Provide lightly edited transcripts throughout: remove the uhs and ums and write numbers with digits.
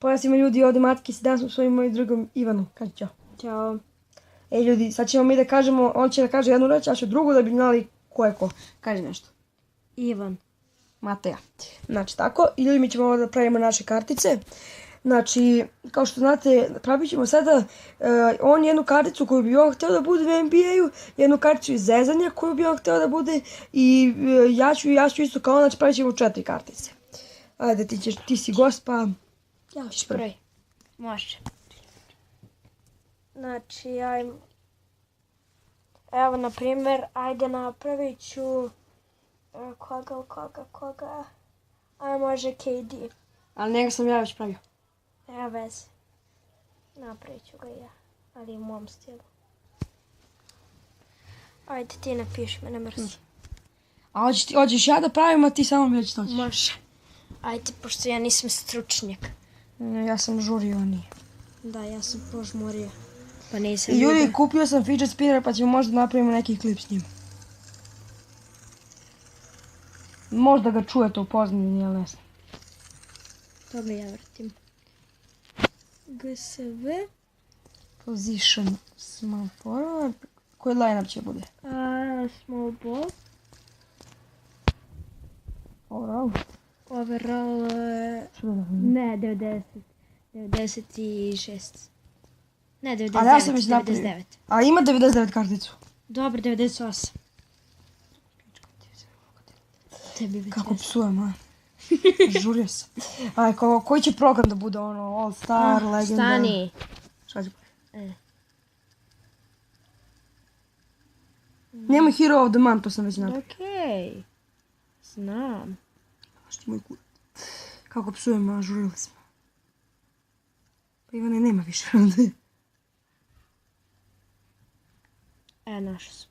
Pozdrav svima ljudi, ovdje Matki, danas smo s svojim mojim drugom Ivanu. Kaži čao. Ćao. Ej ljudi, sad ćemo mi da kažemo, on će da kaže jednu reč, a ću drugu da bi znali ko je ko. Kaži nešto. Ivan. Mateja. Znači tako, i ljudi mi ćemo ovo da pravimo naše kartice. Znači, kao što znate, pravit ćemo sada on jednu karticu koju bi on htio da bude u NBA-u, jednu karticu iz zezanja koju bi on htio da bude i ja ću isto kao on, znači pravit ćemo 4 kartice. Ajde, ti si gost, pa ja ću prvi. Može. Znači, evo, na primjer, ajde napravit ću koga? Ajde, može KD. Ali njega sam ja već pravio. Nema veze. Napravit ću ga ja, ali u mom stilu. Ajde, ti napiši me, ne mrzi. A hoćeš ja da pravim, a ti samo mi već toći. Može. Ajde, pošto ja nisam stručnjak. Ja sam žurio, nije. Da, ja sam požmurio. Pa nisam I ljudi, vidio. kupio sam fidget spinner, pa ćemo možda napravimo neki klip s njim. Možda ga čujete u pozadini, ali ne znam. To ga ja vrtim. GSV. Position small forward. Koji line-up će bude? Small ball. Overall. Overall, ne, 90. 96. Ne, 99. Ali ja sam već napravio. 99. A ima 99 karticu. Dobro, 98. Tebi već Kako psujem, a? Žurio sam. Aj, koji će program da bude ono? All Star, Legenda? Stani. Šta će bude? Nema Hero of the Month, to sam već napravio. Okej. Znam. Što moj kurat. Kako psujem, a žurili smo. Pa Ivane, nema više. Našao sam.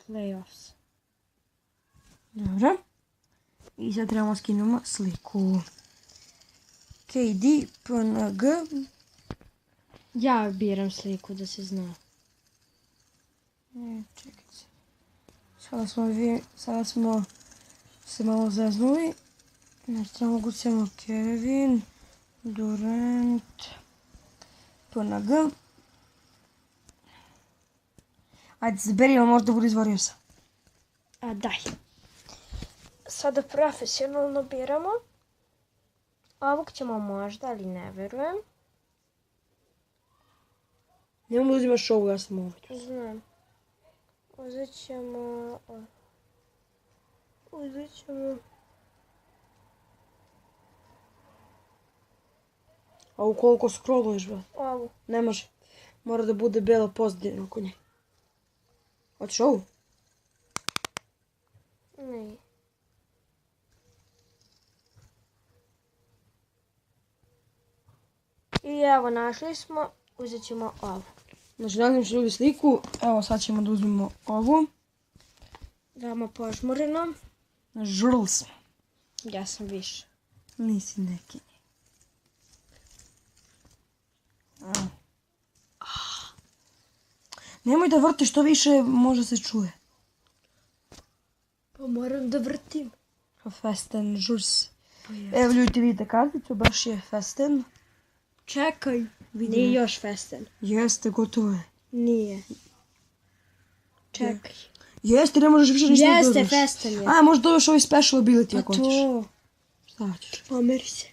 Playoffs. Dobro. I sad trebamo skinemo sliku. KD, PNG. Ja biram sliku da se zna. Čekajte. Sada smo se malo zeznuli. Znači tamo gucamo Kevin, Durant, PNG. Ajde, zaberi, ali možda bude izvorio sam. Daj. Sada profesionalno biramo. Ovog ćemo možda, ali ne verujem. Nemoj da uzimaš ovu, ja sam ovo. Znam. Uzet ćemo... A ukoliko scrolluješ, ba? Ovu. Ne može. Mora da bude bela pozadina oko nje. Hoćeš ovu? Ne. I evo, našli smo. Uzet ćemo ovu. Znači, nakon što ljudi sliku, evo sad ćemo da uzmemo ovu. Veoma požmureno. Žurl sam. Ja sam više. Nisi neki. Nemoj da vrtiš, što više može se čuje. Pa moram da vrtim. Festen, žurs. Evo ljudi, vidite karticu, baš je festen. Čekaj. Nije još festen. Jeste, gotovo je. Nije. Čekaj. Jeste, ne možeš više ništa da dodaš. Jeste, festen je. A, možda dodaš ovaj special ability Pa ako hoćeš. to. Šta hoćeš? Pomeri se.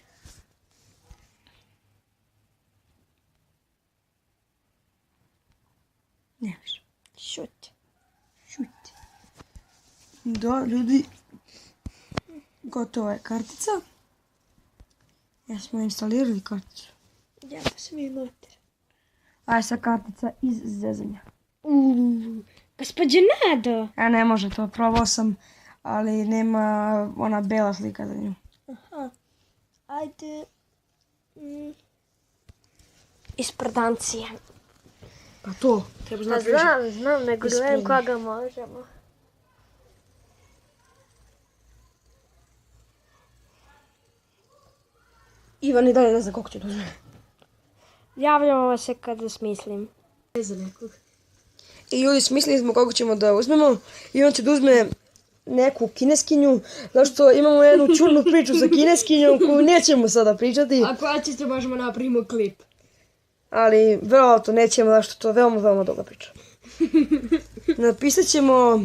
Ne više. Šuti. Šuti. Da, ljudi. Gotova je kartica. Ja smo instalirali karticu. Ja pa sam je noter. Aj sad kartica iz zezanja. Gospođo Nado. A ne može to, probao sam, ali nema ona bela slika za nju. Aha. Ajde. Isprdancije. Pa to, treba znati više. Znam, nego gledam koga možemo. Ivan i dalje ne zna koliko će to uzme. Javljamo se kada smislim. Za nekog. I ljudi, smislili smo koliko ćemo da uzmemo. I on će da uzme neku kineskinju, zašto imamo jednu čudnu priču sa kineskinjom koju nećemo sada pričati, Ako hoćete možemo napravimo klip. ali verovatno nećemo, zašto to je veoma dobra priča. Napisat ćemo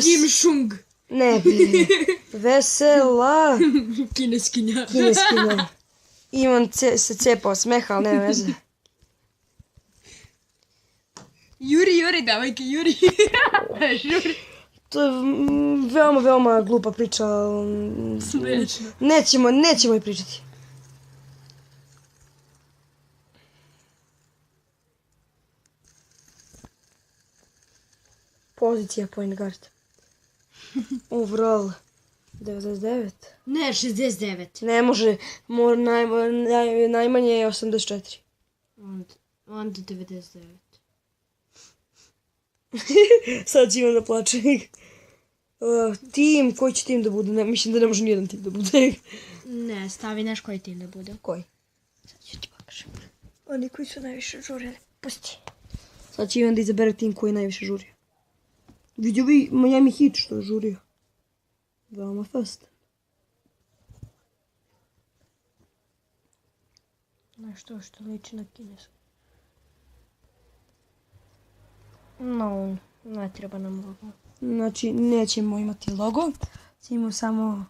Kim Šung. Ne, vesela Kineskinja. kineskinja. Ivan se cepao smeha, ali nema veze. Juri, davajke, Juri. Žuri. To je veoma glupa priča. Smešno. Nećemo je pričati. Pozicija point guard. Overall 99. Ne, 69. Ne može, najmanje je 84. Onda 99. Sad će Ivan da plače. Tim, koji će tim da bude? Mislim da ne može nijedan tim da bude. Ne, stavi naš koji tim da bude. Koji? Sad ću ti pokažem. Oni koji su najviše žurili. Pusti. Sad će Ivan da izabere tim koji je najviše žurio. Vidio bi Miami Heat što je žurio. Veoma fast. Nešto što liči na kinesku. No, ne treba nam logo. Znači, nećemo imati logo. Imamo samo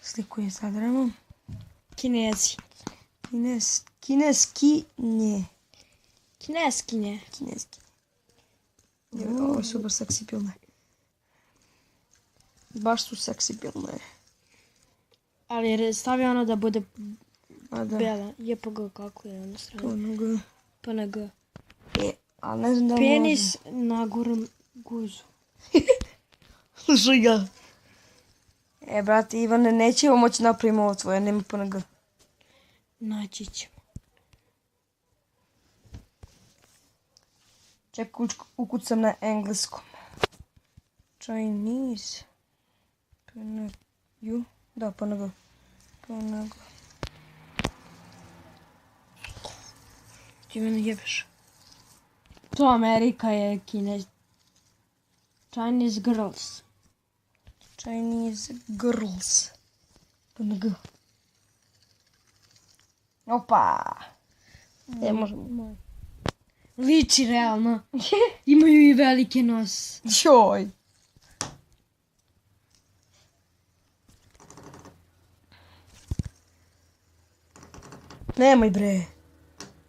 sliku je sadremo. Kinezi. Kineskinje. Kineskinje. Ovo su baš seksipilne. Baš su seksipilne. Ali stavi ono da bude A da. bela. JPG kako je ono strana. PNG. Ali ne znam da Penis na guzu. Slušaj ga. Brate, Ivane, nećemo moći napraviti ovo tvoje, nema PNG. Naći ćemo. Čekaj, ukucam na engleskom. Chinese. PNG. Da, PNG. Ti mene jebeš. To Amerika je Kinez. Chinese girls. Chinese girls. PNG. Opa. Možemo. Liči realno. Imaju i velike nos. Joj. Nemoj bre.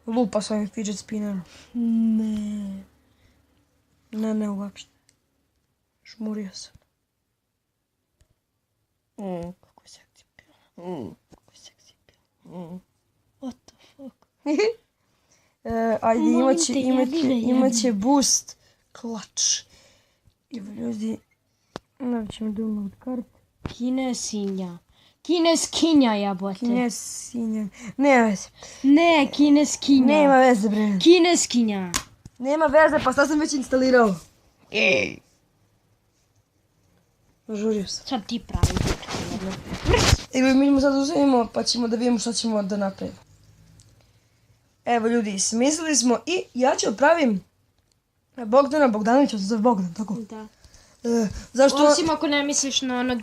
Lupa s ovim fidget spinnerom. Ne, uopšte. Žmurio sam. Kako je seksi bilo. What the fuck? Ajde, Molim te, imaće boost klač. I ljudi, ćemo download kart. Kineskinja jabote. Kinesinja. Nema veze. Ne, kineskinja. Nema veze, bre. Kineskinja. Nema veze, pa sad sam već instalirao. Žurio sam. Sad ti pravi. Evo, mi ćemo sad uzmemo, pa ćemo da vidimo šta ćemo da napravimo. Evo ljudi, smislili smo i ja ću odpravim Bogdana Bogdanovića, se zove Bogdan, tako? Da. Zašto? Osim ako ne misliš na onog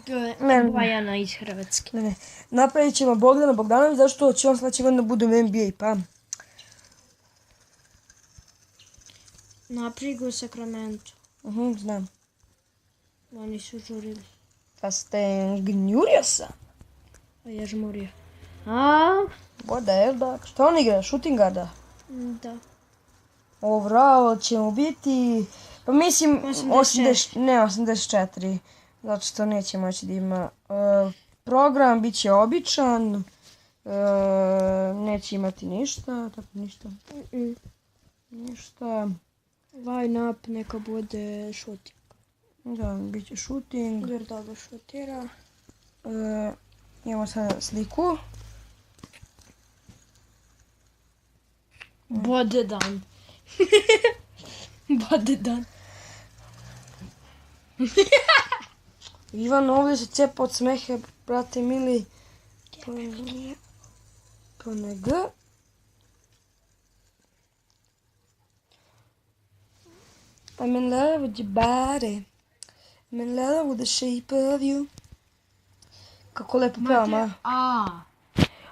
Bojana iz Hrvatske. Ne. Napravit ćemo Bogdana Bogdanovića, zašto će on sljedeće godine bude u NBA, pa... Napravi ga u Sacramento. Znam. Oni su žurili. Pa ste gnjurio sam. A ja žmurio. What the hell, da? Šta on igra? Shooting guarda? Da. Overall ćemo biti... Pa mislim 86. 84. Zato što neće moći da ima. Program bit će običan. Neće imati ništa. Tako ništa. Ništa. Line up neka bude shooting. Da, bit će shooting. Jer dobro šutira. Imamo sada sliku. Bodedan. Bodedan. Ivan ovdje se cepa od smehe, brate mili. PNG. I'm in love with your body. I'm in love with the shape of you. Kako lepo pevam, a?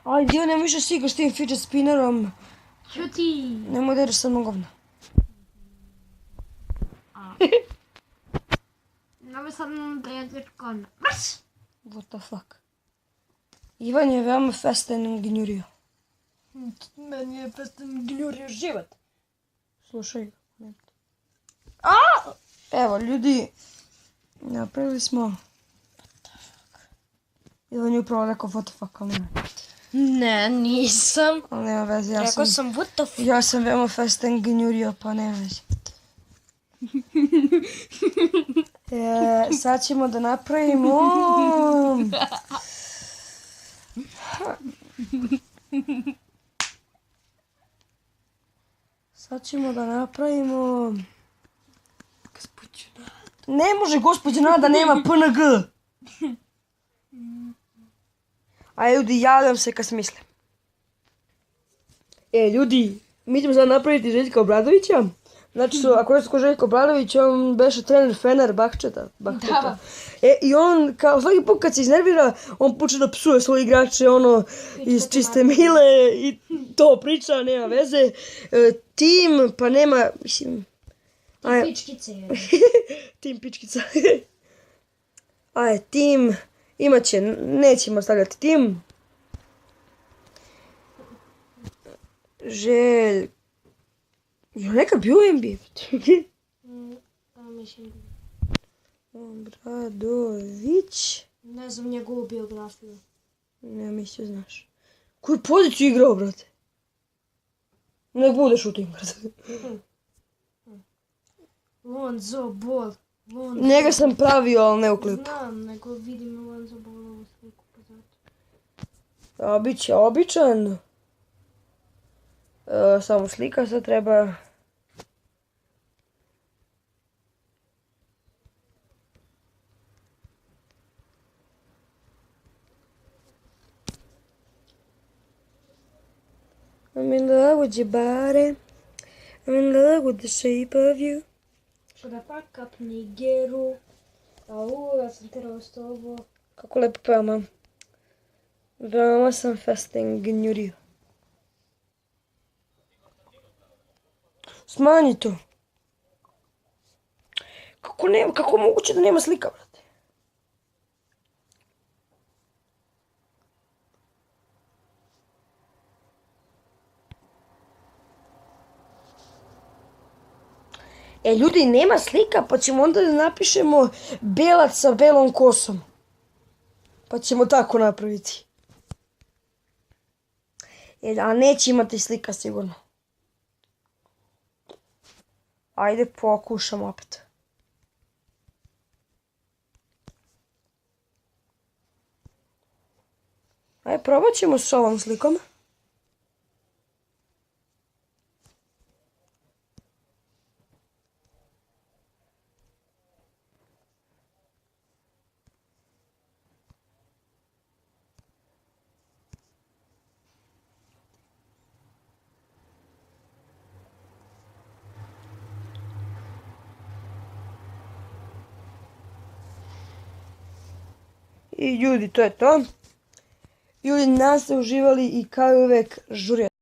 Ajde, ja nemoj više sigaš tim fidget spinnerom. Ćuti. Nemoj da ideš sa mnom govna. Nemoj sad da jedeš kon. What the fuck? Ivan je veoma festen gnjurio. Meni je festen gnjurio život. Slušaj. Evo, ljudi, napravili smo... Ivan je upravo rekao what the fuck, ali nema. Ne, nisam. Ali nema veze, Rekao sam what the fuck. ja sam veoma festen gnjurio, pa nema veze. Sad ćemo da napravimo... Sad ćemo da napravimo... Ne može gospođa Nada, nema PNG. A ljudi, javljam se kad smislim. Ljudi, mi ćemo sad napraviti Željka Obradovića. Znači, ako je ko Željko Obradović, on beše trener Fenerbahčeta. Da. I on, kao svaki put kad se iznervira, on počne da psuje svoje igrače, ono, iz čiste mile i to priča, nema veze. Tim, pa nema, mislim... Pičkice. Tim pičkica. Tim, imat će, nećemo stavljati tim. Je nekad bio u NBA? Obradović. Ne znam njegovu biografiju. Ne, mislio znaš. Koju poziciju igrao, brate? Nek budeš u tim, brate. Lonzo Ball. Njega sam pravio, ali ne u klipu. Znam, nego vidim Lonzo Ballovu sliku pa zato. A bit će običan. Samo slika sad treba... I'm in love with your body. I'm in love with the shape of you. Da pakap Nigeru. Ja sam terao s tobo. Kako lepo pevam. Veoma sam festen gnjurio. Smanji to. Kako moguće da nema slika, brate? Ljudi, nema slika, pa ćemo onda da napišemo belac sa belom kosom. Pa ćemo tako napraviti. A neće imati slika sigurno. Ajde, pokušamo opet. Ajde, probat ćemo s ovom slikom. I ljudi, to je to. Ljudi, nas ste uživali i kao uvek žurio.